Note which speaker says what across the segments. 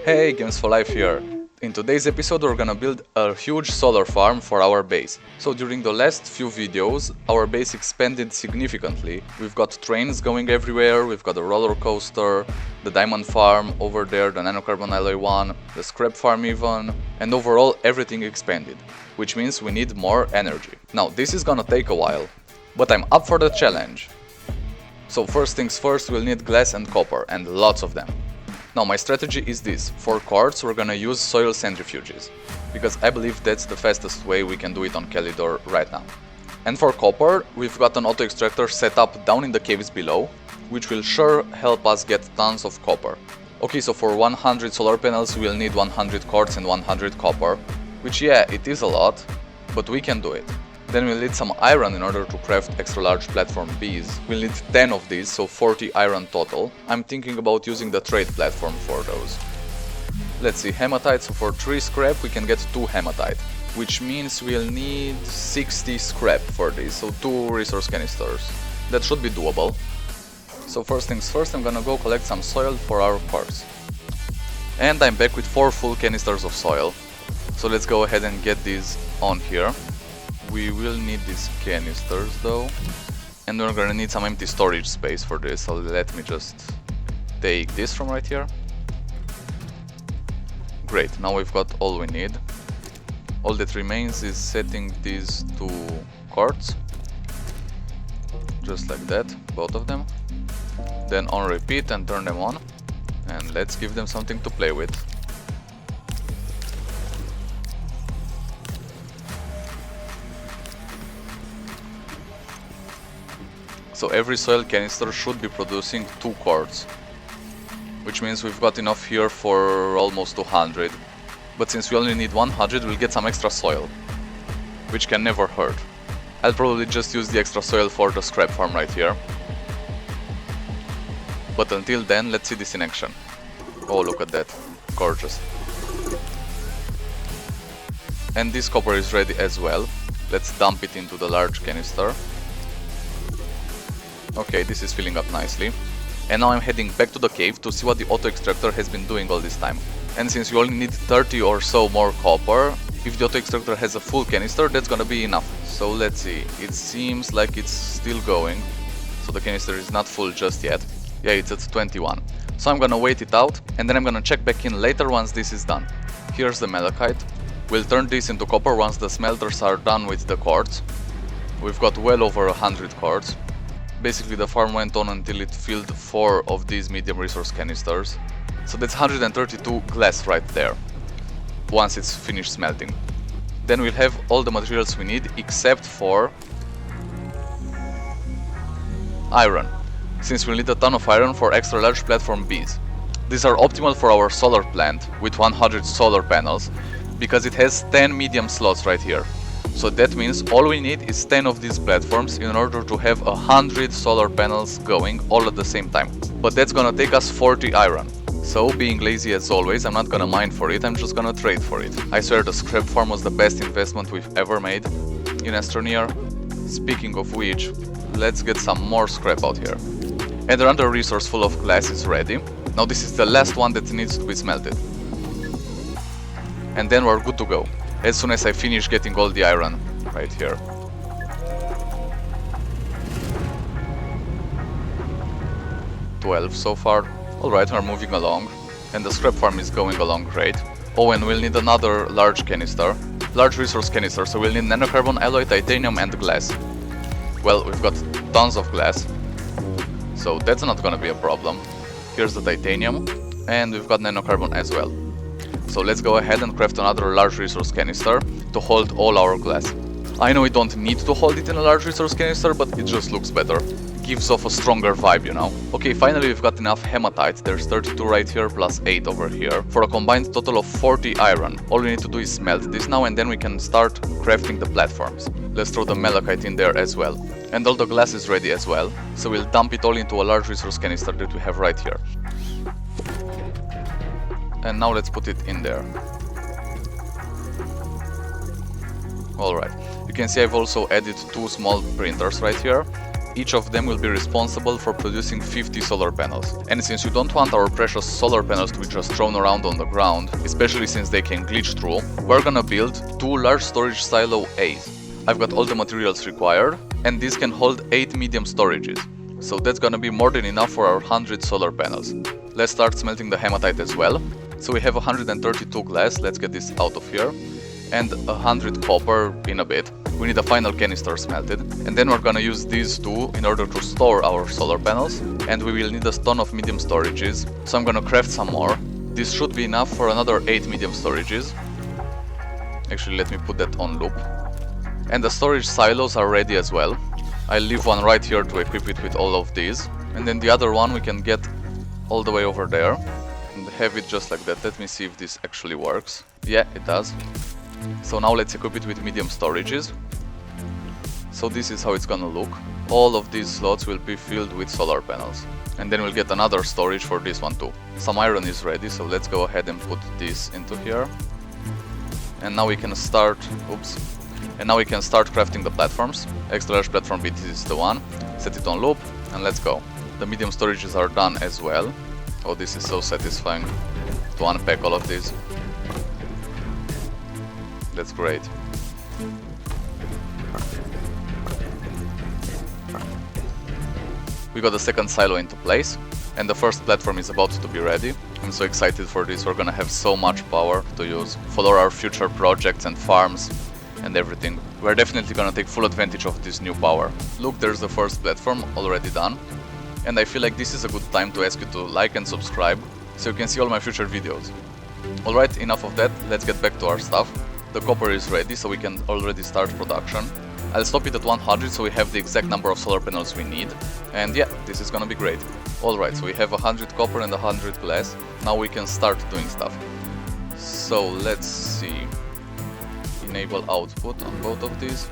Speaker 1: Hey, Games for Life here. In today's episode we're gonna build a huge solar farm for our base. So during the last few videos our base expanded significantly. We've got trains going everywhere, we've got a roller coaster, the diamond farm over there, the nanocarbon alloy one, the scrap farm even, and overall everything expanded, which means we need more energy. Now this is gonna take a while, but I'm up for the challenge. So first things first, we'll need glass and copper, and lots of them. Now my strategy is this: for quartz we're gonna use soil centrifuges, because I believe that's the fastest way we can do it on Calidor right now. And for copper, we've got an auto extractor set up down in the caves below, which will sure help us get tons of copper. Okay, so for 100 solar panels we'll need 100 quartz and 100 copper, which yeah, it is a lot, but we can do it. Then we'll need some iron in order to craft extra large platform Bs. We'll need 10 of these, so 40 iron total. I'm thinking about using the trade platform for those. Let's see, hematite, so for 3 scrap we can get 2 hematite, which means we'll need 60 scrap for this, so 2 resource canisters. That should be doable. So first things first, I'm gonna go collect some soil for our quartz. And I'm back with 4 full canisters of soil. So let's go ahead and get these on here. We will need these canisters though, and we're gonna need some empty storage space for this, so let me just take this from right here. Great, now we've got all we need. All that remains is setting these to quartz, just like that, both of them. Then on repeat and turn them on, and let's give them something to play with. So every soil canister should be producing 2 quartz, which means we've got enough here for almost 200. But since we only need 100, we'll get some extra soil, which can never hurt. I'll probably just use the extra soil for the scrap farm right here. But until then, let's see this in action. Oh, look at that. Gorgeous. And this copper is ready as well. Let's dump it into the large canister. Okay, this is filling up nicely. And now I'm heading back to the cave to see what the auto extractor has been doing all this time. And since you only need 30 or so more copper, if the auto extractor has a full canister, that's gonna be enough. So let's see, it seems like it's still going. So the canister is not full just yet. Yeah, it's at 21. So I'm gonna wait it out, and then I'm gonna check back in later once this is done. Here's the malachite. We'll turn this into copper once the smelters are done with the quartz. We've got well over 100 quartz. Basically the farm went on until it filled 4 of these medium resource canisters. So that's 132 glass right there, once it's finished smelting. Then we'll have all the materials we need except for iron, since we'll need a ton of iron for extra large platform Bs. These are optimal for our solar plant with 100 solar panels, because it has 10 medium slots right here. So that means all we need is 10 of these platforms in order to have 100 solar panels going all at the same time. But that's gonna take us 40 iron. So being lazy as always, I'm not gonna mine for it, I'm just gonna trade for it. I swear the scrap farm was the best investment we've ever made in Astroneer. Speaking of which, let's get some more scrap out here. And another resource full of glass is ready. Now this is the last one that needs to be smelted. And then we're good to go, as soon as I finish getting all the iron right here. $12 so far. Alright, we're moving along, and the scrap farm is going along great. Oh, and we'll need another large canister, large resource canister, so we'll need nanocarbon alloy, titanium and glass. Well, we've got tons of glass, so that's not gonna be a problem. Here's the titanium, and we've got nanocarbon as well. So let's go ahead and craft another large resource canister to hold all our glass. I know we don't need to hold it in a large resource canister, but it just looks better. Gives off a stronger vibe, you know. Okay, finally we've got enough hematite. There's 32 right here plus 8 over here, for a combined total of 40 iron. All we need to do is smelt this now, and then we can start crafting the platforms. Let's throw the malachite in there as well. And all the glass is ready as well, so we'll dump it all into a large resource canister that we have right here. And now let's put it in there. Alright, you can see I've also added 2 small printers right here. each of them will be responsible for producing 50 solar panels. And since you don't want our precious solar panels to be just thrown around on the ground, especially since they can glitch through, we're gonna build 2 large storage silo A's. I've got all the materials required, and these can hold 8 medium storages. So that's gonna be more than enough for our 100 solar panels. Let's start smelting the hematite as well. So we have 132 glass, let's get this out of here, and 100 copper in a bit. We need a final canister smelted, and then we're gonna use these two in order to store our solar panels, and we will need a ton of medium storages, so I'm gonna craft some more. This should be enough for another 8 medium storages. Actually, let me put that on loop. And the storage silos are ready as well. I'll leave one right here to equip it with all of these, and then the other one we can get all the way over there and have it just like that. Let me see if this actually works. Yeah, it does. So now let's equip it with medium storages. So this is how it's gonna look. All of these slots will be filled with solar panels. And then we'll get another storage for this one too. Some iron is ready, so let's go ahead and put this into here. And now we can start, and now we can start crafting the platforms. Extra large platform bit is the one. Set it on loop and let's go. The medium storages are done as well. Oh, this is so satisfying to unpack all of these. That's great. We got the second silo into place, and the first platform is about to be ready. I'm so excited for this. We're gonna have so much power to use for our future projects and farms and everything. We're definitely gonna take full advantage of this new power. Look, there's the first platform already done, and I feel like this is a good time to ask you to like and subscribe so you can see all my future videos. Alright, enough of that, let's get back to our stuff. The copper is ready, so we can already start production. I'll stop it at 100 so we have the exact number of solar panels we need. And yeah, this is gonna be great. Alright, so we have 100 copper and 100 glass. Now we can start doing stuff. So let's see. Enable output on both of these.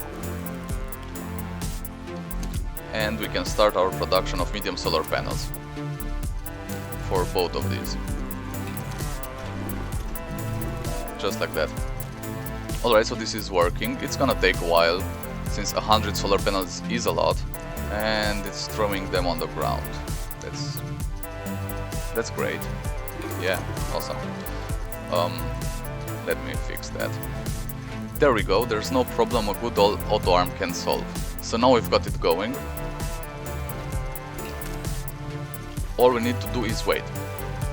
Speaker 1: And we can start our production of medium solar panels for both of these. Just like that. Alright, so this is working. It's gonna take a while, since 100 solar panels is a lot, and it's throwing them on the ground. That's great. Yeah, awesome. Let me fix that. There we go, there's no problem a good old auto arm can solve. So now we've got it going. All we need to do is wait.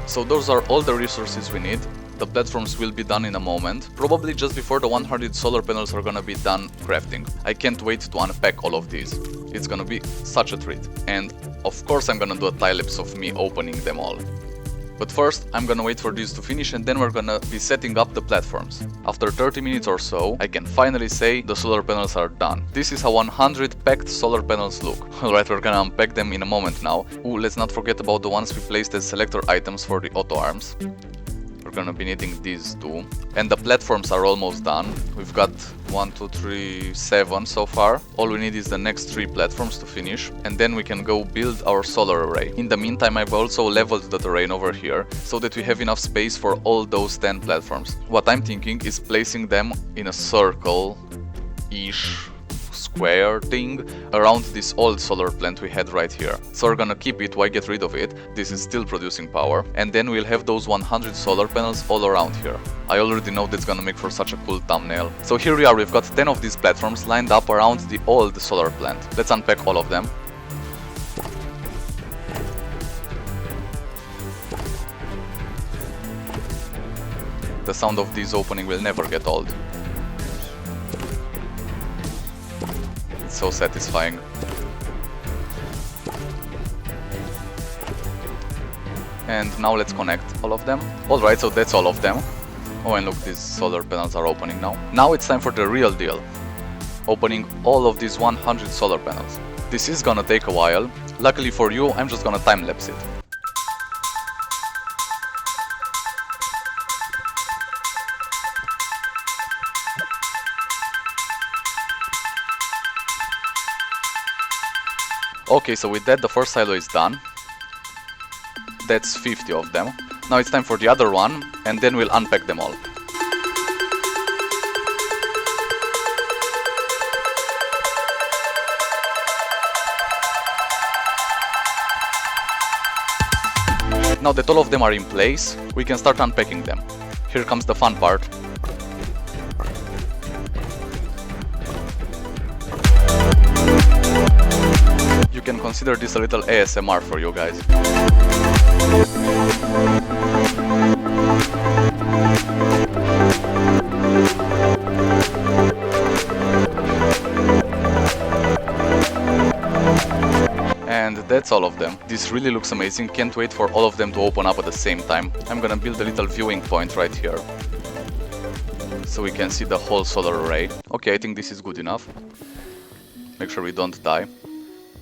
Speaker 1: So those are all the resources we need. The platforms will be done in a moment, probably just before the 100 solar panels are gonna be done crafting. I can't wait to unpack all of these. It's gonna be such a treat. And of course I'm gonna do a time-lapse of me opening them all. But first, I'm gonna wait for these to finish and then we're gonna be setting up the platforms. After 30 minutes or so, I can finally say the solar panels are done. This is how 100 packed solar panels look. Alright, we're gonna unpack them in a moment now. Ooh, let's not forget about the ones we placed as selector items for the auto arms. We're gonna be needing these two. And the platforms are almost done. We've got 1, 2, 3, 7 so far. All we need is the next 3 platforms to finish, and then we can go build our solar array. In the meantime, I've also leveled the terrain over here, so that we have enough space for all those 10 platforms. What I'm thinking is placing them in a circle-ish square thing around this old solar plant we had right here. So we're gonna keep it, why get rid of it? This is still producing power, and then we'll have those 100 solar panels all around here. I already know that's gonna make for such a cool thumbnail. So here we are, we've got 10 of these platforms lined up around the old solar plant. Let's unpack all of them. The sound of this opening will never get old. So satisfying. And now let's connect all of them. Alright, so that's all of them. Oh, and look, these solar panels are opening now. Now it's time for the real deal. Opening all of these 100 solar panels. This is gonna take a while. Luckily for you, I'm just gonna time-lapse it. Okay, so with that the first silo is done. That's 50 of them. Now it's time for the other one, and then we'll unpack them all. Now that all of them are in place, we can start unpacking them. Here comes the fun part. You can consider this a little ASMR for you guys. And that's all of them. This really looks amazing, can't wait for all of them to open up at the same time. I'm gonna build a little viewing point right here, so we can see the whole solar array. Okay, I think this is good enough. Make sure we don't die.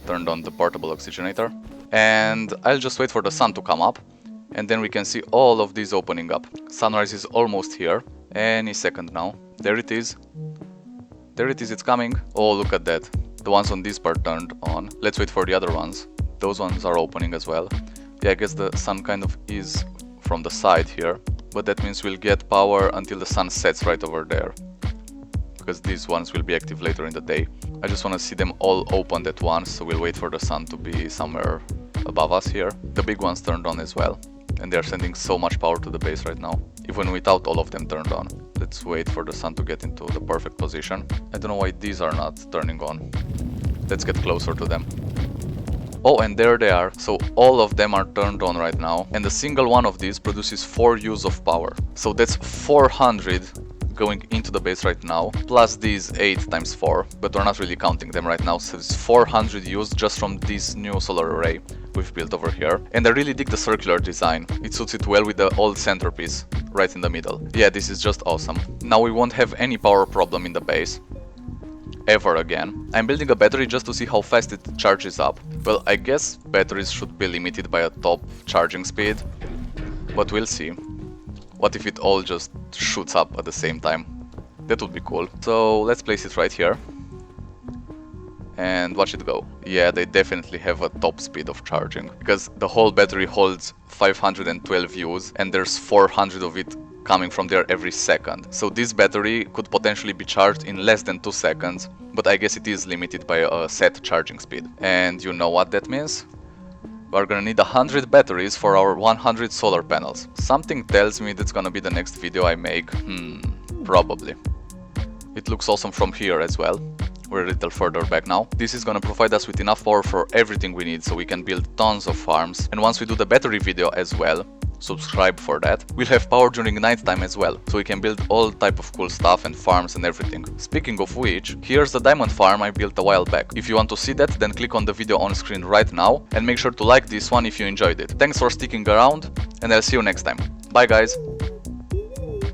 Speaker 1: Turned on the portable oxygenator. And I'll just wait for the sun to come up, and then we can see all of these opening up. Sunrise is almost here. Any second now. There it is. There it is, it's coming. Oh, look at that. The ones on this part turned on. Let's wait for the other ones. Those ones are opening as well. Yeah, I guess the sun kind of is from the side here, but that means we'll get power until the sun sets right over there, because these ones will be active later in the day. I just want to see them all opened at once, so we'll wait for the sun to be somewhere above us here. The big ones turned on as well, and they're sending so much power to the base right now, even without all of them turned on. Let's wait for the sun to get into the perfect position. I don't know why these are not turning on. Let's get closer to them. Oh, and there they are. So all of them are turned on right now, and a single one of these produces 4 joules of power. So that's 400 going into the base right now, plus these 8 times 4, but we're not really counting them right now, so it's 400 joules just from this new solar array we've built over here. And I really dig the circular design. It suits it well with the old centerpiece right in the middle. Yeah, this is just awesome. Now we won't have any power problem in the base ever again. I'm building a battery just to see how fast it charges up. Well, I guess batteries should be limited by a top charging speed, but we'll see. What if it all just shoots up at the same time? That would be cool. So let's place it right here and watch it go. Yeah, they definitely have a top speed of charging, because the whole battery holds 512 joules and there's 400 of it coming from there every second. So this battery could potentially be charged in less than 2 seconds, but I guess it is limited by a set charging speed. And you know what that means? We're gonna need 100 batteries for our 100 solar panels. Something tells me that's gonna be the next video I make. Probably. It looks awesome from here as well. We're a little further back now. This is gonna provide us with enough power for everything we need, so we can build tons of farms. And once we do the battery video as well, subscribe for that, we'll have power during nighttime as well, so we can build all type of cool stuff and farms and everything. Speaking of which, here's the diamond farm I built a while back. If you want to see that, then click on the video on screen right now, and make sure to like this one if you enjoyed it. Thanks for sticking around, and I'll see you next time. Bye guys!